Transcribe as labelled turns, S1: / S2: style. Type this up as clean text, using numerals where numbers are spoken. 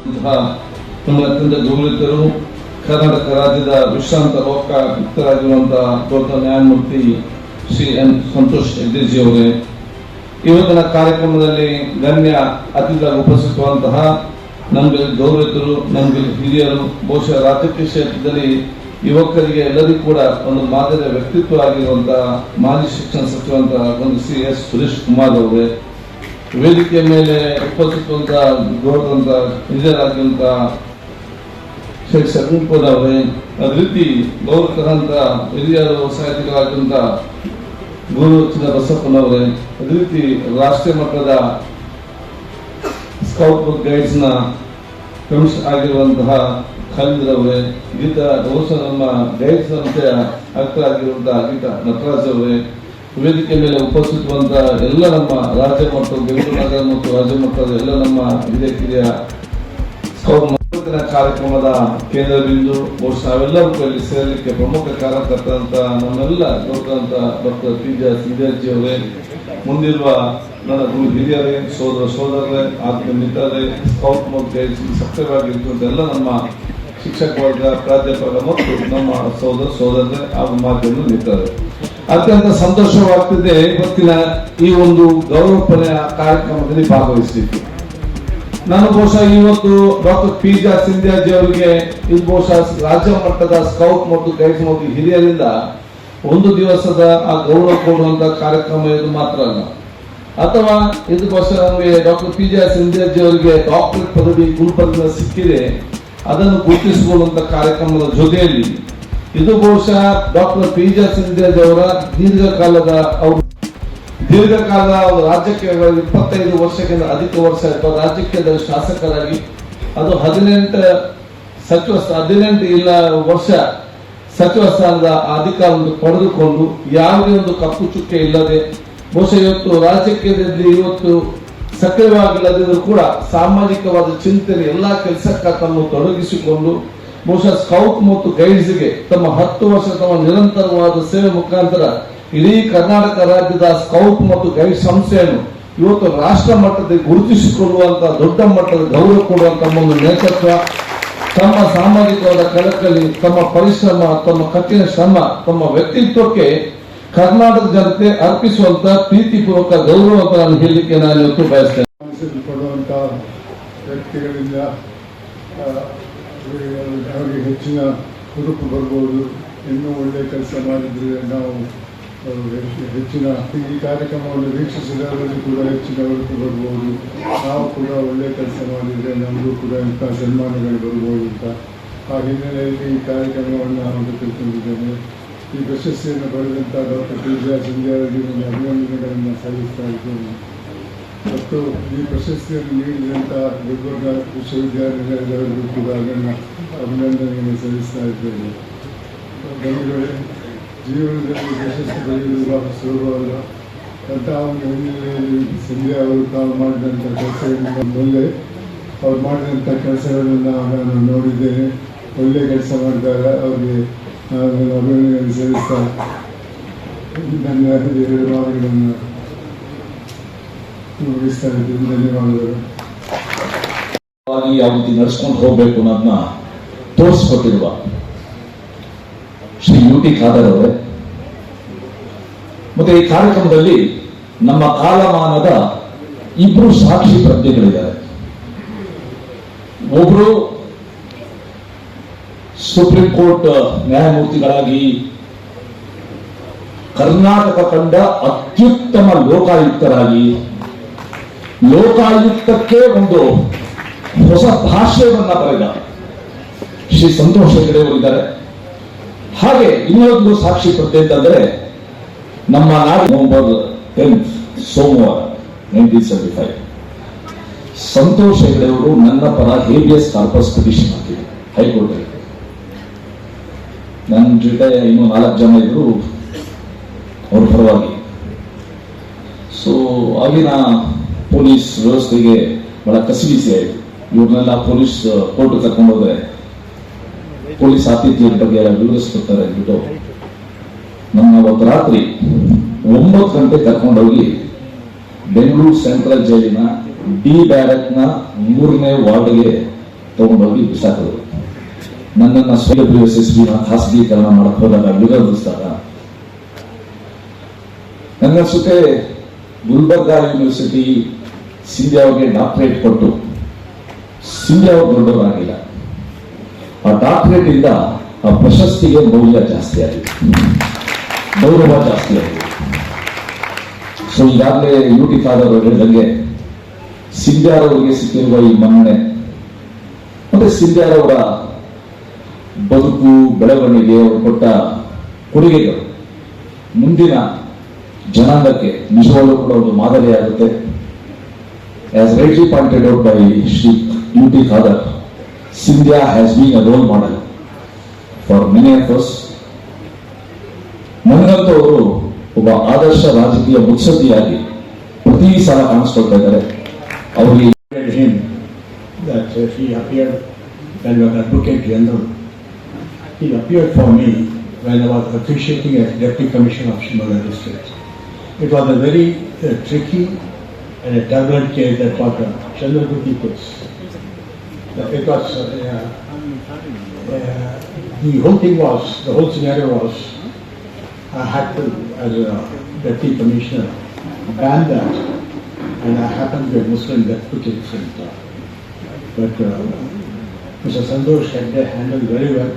S1: ನಮ್ಮ ಅತ್ಯಂತ ಗೌರವಿತರು ಕರ್ನಾಟಕ ರಾಜ್ಯದ ವಿಶ್ರಾಂತ ಲೋಕಾಯುಕ್ತರಾಗಿರುವಂತಹ ದೊಡ್ಡ ನ್ಯಾಯಮೂರ್ತಿ ಶ್ರೀ ಎನ್ ಸಂತೋಷ್ ಹೆಗ್ಡೆಜಿ ಅವರೇ, ಇವತ್ತಿನ ಕಾರ್ಯಕ್ರಮದಲ್ಲಿ ಗಣ್ಯ ಅತಿಥಿಯಾಗಿ ಉಪಸ್ಥಿತರುವಂತಹ ನಮಗೆ ಗೌರವಿತರು, ನಮಗೆ ಹಿರಿಯರು, ಬಹುಶಃ ರಾಜಕೀಯ ಕ್ಷೇತ್ರದಲ್ಲಿ ಯುವಕರಿಗೆ ಎಲ್ಲರಿಗೂ ಕೂಡ ಒಂದು ಮಾದರಿಯ ವ್ಯಕ್ತಿತ್ವ ಆಗಿರುವಂತಹ ಮಾಜಿ ಶಿಕ್ಷಣ ಸಚಿವಂತಹ ಒಂದು ಶ್ರೀ ಎಸ್ ಸುರೇಶ್ ಕುಮಾರ್ ಅವರೇ, ವೇದಿಕೆಯ ಮೇಲೆ ಉಪಸ್ಥಿತವಂತಹ ಗೌರವಂತ ಹಿರಿಯರಾಗಿರುವಂತಹ ಶ್ರೀ ಶಂಕರ್ ಅವರೇ, ಅದೇ ರೀತಿ ಗೌರವಂತ ಹಿರಿಯರು ಸಾಹಿತಿಗಳಾಗಿರುವಂತ ಗುರು ಚಿನ್ನ ಬಸಪ್ಪನವರೇ, ಅದೇ ರೀತಿ ರಾಷ್ಟ್ರೀಯ ಮಟ್ಟದ ಸ್ಕೌಟ್ ಗೈಡ್ಸ್ ನ ಕಮಿಷನ್ ಆಗಿರುವಂತಹ ಖಾಲಿದ್ ಅವರೇ, ಗೀತಾ ಬಹುಶಃ ನಮ್ಮ ಗೈಡ್ಸ್ ಸಂಸ್ಥೆಯ ಆಗಿರುವಂತಹ ಗೀತಾ ನಟರಾಜ್ ಅವರೇ, ವೇದಿಕೆ ಮೇಲೆ ಉಪಸ್ಥಿತವಂತಹ ಎಲ್ಲ ನಮ್ಮ ರಾಜ್ಯ ಮಟ್ಟ ಬೆಂಗಳೂರು ನಗರ ಮತ್ತು ರಾಜ್ಯ ಮಟ್ಟದ ಎಲ್ಲ ನಮ್ಮ ಹಿರಿಯ ಸ್ಕೌಟ್ ಕಾರ್ಯಕ್ರಮದ ಕೇಂದ್ರ ಬಿಂದು, ಬಹುಶಃ ನಾವೆಲ್ಲರೂ ಇಲ್ಲಿ ಸೇರಲಿಕ್ಕೆ ಪ್ರಮುಖ ಕಾರಣಕರ್ತಂತ ನಮ್ಮೆಲ್ಲ ದೊಡ್ಡಂತ ಡಾಕ್ಟರ್ ಪಿ ಜೆ ಸಿಂಧ್ಯಾಜಿ ಅವರೇ, ಮುಂದಿರುವ ನನ್ನ ಗುರು ಹಿರಿಯರೇ, ಸೋದರರೇ, ಆತ್ಮ ಮಿತ್ರರೇ, ಸ್ಕೌಟ್ ಮತ್ತು ಗೈಡ್ಸ್ ಸಕ್ರಿಯವಾಗಿರುವಂತ ಎಲ್ಲ ನಮ್ಮ ಶಿಕ್ಷಕ ವರ್ಗ, ಪ್ರಾಧ್ಯಾಪಕ ಮತ್ತು ನಮ್ಮ ಸೋದರರೇ ಹಾಗೂ ಮಾಧ್ಯಮ ಮಿತ್ರರೇ, ಅತ್ಯಂತ ಸಂತೋಷವಾಗ್ತಿದೆ ಇವತ್ತಿನ ಈ ಒಂದು ಗೌರವಪನೆಯ ಕಾರ್ಯಕ್ರಮದಲ್ಲಿ ಭಾಗವಹಿಸಲಿಕ್ಕೆ. ನಾನು ಬಹುಶಃ ಇವತ್ತು ಡಾಕ್ಟರ್ ಪಿ ಜೆ ಸಿಂಧ್ಯಾಜಿ ಅವರಿಗೆ ಇದು ಬಹುಶಃ ರಾಜ್ಯ ಮಟ್ಟದ ಸ್ಕೌಟ್ ಮತ್ತು ಗೈಡ್ಸ್ ಮತ್ತು ಹಿರಿಯರಿಂದ ಒಂದು ದಿವಸದ ಆ ಗೌರವ ಕೊಡುವಂತ ಕಾರ್ಯಕ್ರಮ ಇದು ಮಾತ್ರ ಅಲ್ಲ, ಅಥವಾ ಇದು ಬಹುಶಃ ನಮಗೆ ಡಾಕ್ಟರ್ ಪಿ ಜೆ ಸಿಂಧ್ಯಾಜಿ ಅವರಿಗೆ ಡಾಕ್ಟರೇಟ್ ಪದವಿ ಕುಲಪದವಿ ಸಿಕ್ಕಿದೆ, ಅದನ್ನು ಗುರುತಿಸಿಕೊಳ್ಳುವಂತ ಕಾರ್ಯಕ್ರಮದ ಜೊತೆಯಲ್ಲಿ ಇದು ಬಹುಶಃ ಡಾಕ್ಟರ್ ಪಿ ಜೆ ಸಿಂಧ್ಯಾಜಿ ಅವರ ದೀರ್ಘಕಾಲ ರಾಜ್ಯಕ್ಕೆ 25 ವರ್ಷಕ್ಕಿಂತ ಅಧಿಕ ವರ್ಷ ರಾಜ್ಯಕ್ಕೆ ಶಾಸಕರಾಗಿ, ಅದು 18 ಇಲ್ಲ ವರ್ಷ ಸಚಿವ ಸ್ಥಾನದ ಅಧಿಕಾರವನ್ನು ಪಡೆದುಕೊಂಡು ಯಾವುದೇ ಒಂದು ಕಪ್ಪು ಚುಕ್ಕೆ ಇಲ್ಲದೆ, ಬಹುಶಃ ಇವತ್ತು ರಾಜಕೀಯದಲ್ಲಿ ಇವತ್ತು ಸಕ್ರಿಯವಾಗಿಲ್ಲದಿದ್ದರೂ ಕೂಡ ಸಾಮಾಜಿಕವಾದ ಚಿಂತನೆ ಎಲ್ಲಾ ಕೆಲಸಕ್ಕೆ ತಮ್ಮ ತೊಡಗಿಸಿಕೊಂಡು ಬಹುಶಃ ಸ್ಕೌಟ್ ಮತ್ತು ಗೈಡ್ಸ್ಗೆ ತಮ್ಮ 10 ವರ್ಷ ತಮ್ಮ ನಿರಂತರವಾದ ಸೇವೆ ಮುಖಾಂತರ ಇಡೀ ಕರ್ನಾಟಕ ರಾಜ್ಯದ ಸ್ಕೌಟ್ ಮತ್ತು ಗೈಡ್ ಸಂಸ್ಥೆಯನ್ನು ಇವತ್ತು ರಾಷ್ಟ್ರ ಮಟ್ಟದಲ್ಲಿ ಗುರುತಿಸಿಕೊಳ್ಳುವಂತಹ ದೊಡ್ಡ ಮಟ್ಟದ ಗೌರವ ಕೊಡುವಂತಹ ಒಂದು ನೇತೃತ್ವ, ತಮ್ಮ ಸಾಮಾಜಿಕವಾದ ಕಳಕಳಿ, ತಮ್ಮ ಪರಿಶ್ರಮ, ತಮ್ಮ ಕಠಿಣ ಶ್ರಮ, ತಮ್ಮ ವ್ಯಕ್ತಿತ್ವಕ್ಕೆ ಕರ್ನಾಟಕ ಜನತೆ ಅರ್ಪಿಸುವಂತ ಪ್ರೀತಿಪೂರ್ವಕ ಗೌರವ ಅಂತ ನಾನು ಹೇಳಲಿಕ್ಕೆ ನಾನು ಇವತ್ತು ಬಯಸ್ತೇನೆ.
S2: ಕೊಡುವಂತಹ ವ್ಯಕ್ತಿಗಳಿಂದ ಅವರಿಗೆ ಹೆಚ್ಚಿನ ಹುರುಪು ಬರ್ಬೋದು, ಇನ್ನೂ ಒಳ್ಳೆಯ ಕೆಲಸ ಮಾಡಿದ್ರೆ ನಾವು ಹೆಚ್ಚಿನ ಈ ಕಾರ್ಯಕ್ರಮವನ್ನು ವೀಕ್ಷಿಸಿದವರಲ್ಲಿ ಕೂಡ ಹೆಚ್ಚಿನ ಹುರುಪು ಬರ್ಬೋದು, ನಾವು ಕೂಡ ಒಳ್ಳೆಯ ಕೆಲಸ ಮಾಡಿದರೆ ನಮಗೂ ಕೂಡ ಇಂಥ ಸನ್ಮಾನಗಳು ಬರ್ಬೋದು ಅಂತ ಆ ಹಿನ್ನೆಲೆಯಲ್ಲಿ ಈ ಕಾರ್ಯಕ್ರಮವನ್ನು ನಾನು ತಿಳ್ಕೊಂಡಿದ್ದೇನೆ. ಈ ಪ್ರಶಸ್ತಿಯನ್ನು ಪಡೆದಂಥ ಡಾಕ್ಟರ್ ಪಿ ಜೆ ಸಿಂಧ್ಯಾಜಿ ಅವರಿಗೆ ಅಭಿನಂದನೆಗಳನ್ನು ಸಲ್ಲಿಸ್ತಾ ಇದ್ದೇನೆ. ಮತ್ತು ಈ ಪ್ರಶಸ್ತಿಯನ್ನು ನೀಡಿದಂಥ ಗುಲ್ಬರ್ಗ ವಿಶ್ವವಿದ್ಯಾನಿಲಯದವರಿಗೂ ಕೂಡ ಅದನ್ನು ಅಭಿನಂದನೆಯನ್ನು ಸಲ್ಲಿಸ್ತಾ ಇದ್ದೇನೆ. ಬಂಧುಗಳೇ, ಜೀವನದಲ್ಲಿ ಪ್ರಶಸ್ತಿ ಪಡೆಯುವುದು ಬಹಳ ಸುಲಭವಲ್ಲ. ಅಂತಹ ಒಂದು ಹಿನ್ನೆಲೆಯಲ್ಲಿ ಸಿಂಧ್ಯಾ ಅವರು ತಾವು ಮಾಡಿದಂಥ ಕೆಲಸಗಳಿಂದ ಮುಂದೆ ಅವ್ರು ಮಾಡಿದಂಥ ಕೆಲಸಗಳನ್ನು ನಾನು ನೋಡಿದ್ದೇನೆ. ಒಳ್ಳೆಯ ಕೆಲಸ ಮಾಡಿದಾಗ ಅವರಿಗೆ ನಾನು ಅಭಿನಂದನೆ ಸಲ್ಲಿಸ್ತಾ ನನ್ನ 2 ಮಾತುಗಳನ್ನು ಮುಗಿಸ್ತಾ ಇದ್ದೀನಿ. ಧನ್ಯವಾದಗಳು.
S3: ಯಾವ ರೀತಿ ನಡೆಸ್ಕೊಂಡು ಹೋಗ್ಬೇಕು ಅನ್ನೋದನ್ನ ತೋರಿಸ್ಕೊಟ್ಟಿರುವ ಶ್ರೀ ಯು ಟಿ ಖಾದರ್ ಅವರೇ, ಮತ್ತೆ ಈ ಕಾರ್ಯಕ್ರಮದಲ್ಲಿ ನಮ್ಮ ಕಾಲಮಾನದ 2 ಸಾಕ್ಷಿ ಪ್ರಜ್ಞೆಗಳಿದ್ದಾರೆ. ಒಬ್ರು ಸುಪ್ರೀಂ ಕೋರ್ಟ್ ನ್ಯಾಯಮೂರ್ತಿಗಳಾಗಿ ಕರ್ನಾಟಕ ಕಂಡ ಅತ್ಯುತ್ತಮ ಲೋಕಾಯುಕ್ತರಾಗಿ ಲೋಕಾಯುಕ್ತಕ್ಕೆ ಒಂದು ಹೊಸ ಭಾಷ್ಯವನ್ನ ಬರೆದ ಶ್ರೀ ಸಂತೋಷ್ ಹೆಗ್ಡೆ ಅವರಿದ್ದಾರೆ. ಹಾಗೆ ಇನ್ನೊಂದು ಸಾಕ್ಷಿ ಪ್ರಜ್ಞೆ ಅಂತಂದ್ರೆ ನಮ್ಮ ನವೆಂಬರ್ 10 ಸೋಮವಾರ 1975 ಸಂತೋಷ್ ಹೆಗ್ಡೆ ಅವರು ನನ್ನ ಪರ ಹೇಬಿಯಸ್ ಕಾರ್ಪಸ್ ಪಿಟಿಷನ್ ಹಾಕಿದ್ರು ಹೈಕೋರ್ಟ್ ಅಲ್ಲಿ. ನನ್ನ ಜೊತೆ ಇನ್ನೂ 4 ಜನ ಇದ್ರು ಅವ್ರ ಪರವಾಗಿ. ಸೊ ಆಗಿನ ಪೊಲೀಸ್ ವ್ಯವಸ್ಥೆಗೆ ಬಹಳ ಕಸಿಬಿಸಿ ಆಯಿತು. ಇವ್ರನ್ನೆಲ್ಲ ಪೊಲೀಸ್ ಕೋರ್ಟ್ ಕರ್ಕೊಂಡೋದ್ರೆ ಪೊಲೀಸ್ ಆತಿಥ್ಯದ ಬಗ್ಗೆ ವಿವರಿಸ್ಕೊಡ್ತಾರೆ ಅಂದ್ಬಿಟ್ಟು ನಮ್ಮ ಅವತ್ತು ರಾತ್ರಿ 9 ಗಂಟೆ ಕರ್ಕೊಂಡೋಗಿ ಬೆಂಗಳೂರು ಸೆಂಟ್ರಲ್ ಜೈಲಿನ ಡಿ ಬ್ಯಾರಕ್ನ 3ನೇ ವಾರ್ಡ್ಗೆ ತಗೊಂಡೋಗಿ ಬಿಸಾಕಿದ್ರು. ನನ್ನನ್ನು SSB ಖಾಸಗೀಕರಣ ಮಾಡಕ್ ಹೋದಾಗ ವಿರೋಧಿಸಿದಾಗ ನನಗನ್ಸುತ್ತೆ ಗುಲ್ಬರ್ಗಾ ಯೂನಿವರ್ಸಿಟಿ ಸಿಂಧ್ಯಾ ಅವ್ರಿಗೆ ಡಾಕ್ಟರೇಟ್ ಕೊಟ್ಟು ಸಿಂಧ್ಯಾ ಅವ್ರು ದೊಡ್ಡವರಾಗಿಲ್ಲ. ಆ ಡಾಕ್ಟರೇಟ್ ಇಂದ ಆ ಪ್ರಶಸ್ತಿಗೆ ಮೌಲ್ಯ ಜಾಸ್ತಿ ಆಗಿದೆ, ಗೌರವ ಜಾಸ್ತಿ ಆಗಿದೆ. ಸೊ ಈಗಾಗಲೇ UT ಖಾದರ್ ಅವರು ಹೇಳಿದಂಗೆ ಸಿಂಧ್ಯಾರವರಿಗೆ ಸಿಕ್ಕಿರುವ ಈ ಮನ್ನಣೆ ಮತ್ತೆ ಸಿಂಧ್ಯಾರವರ ಬದುಕು ಬೆಳವಣಿಗೆ ಅವರು ಕೊಟ್ಟ ಕೊಡುಗೆಗಳು ಮುಂದಿನ ಜನಾಂಗಕ್ಕೆ ನಿಜವಾಗ್ಲೂ ಕೂಡ ಒಂದು ಮಾದರಿಯಾಗುತ್ತೆ. As rightly pointed out by Shri UT Khader, Sindhya has been a role model for many of us. ನನಗಂತೂ ಅವರು ಒಬ್ಬ ಆದರ್ಶ ರಾಜಕೀಯ ಮುತ್ಸದ್ದಿಯಾಗಿ ಪ್ರತಿ ಸಲ ಕಾಣಿಸ್ಕೊಳ್ತಾ ಇದ್ದಾರೆ. ಅವರಿಗೆ
S4: him that he appeared when I was Advocate General. He appeared for me when I was officiating as Deputy Commissioner of Shimoga District. It was a very tricky and a turbulent case that was the Chandragupti case. It was, the whole thing was, the whole scenario was, I had to, as a Deputy Commissioner, ban that, and I happened to be a Muslim deputy center. But Mr. Santosh Hegde handled very well.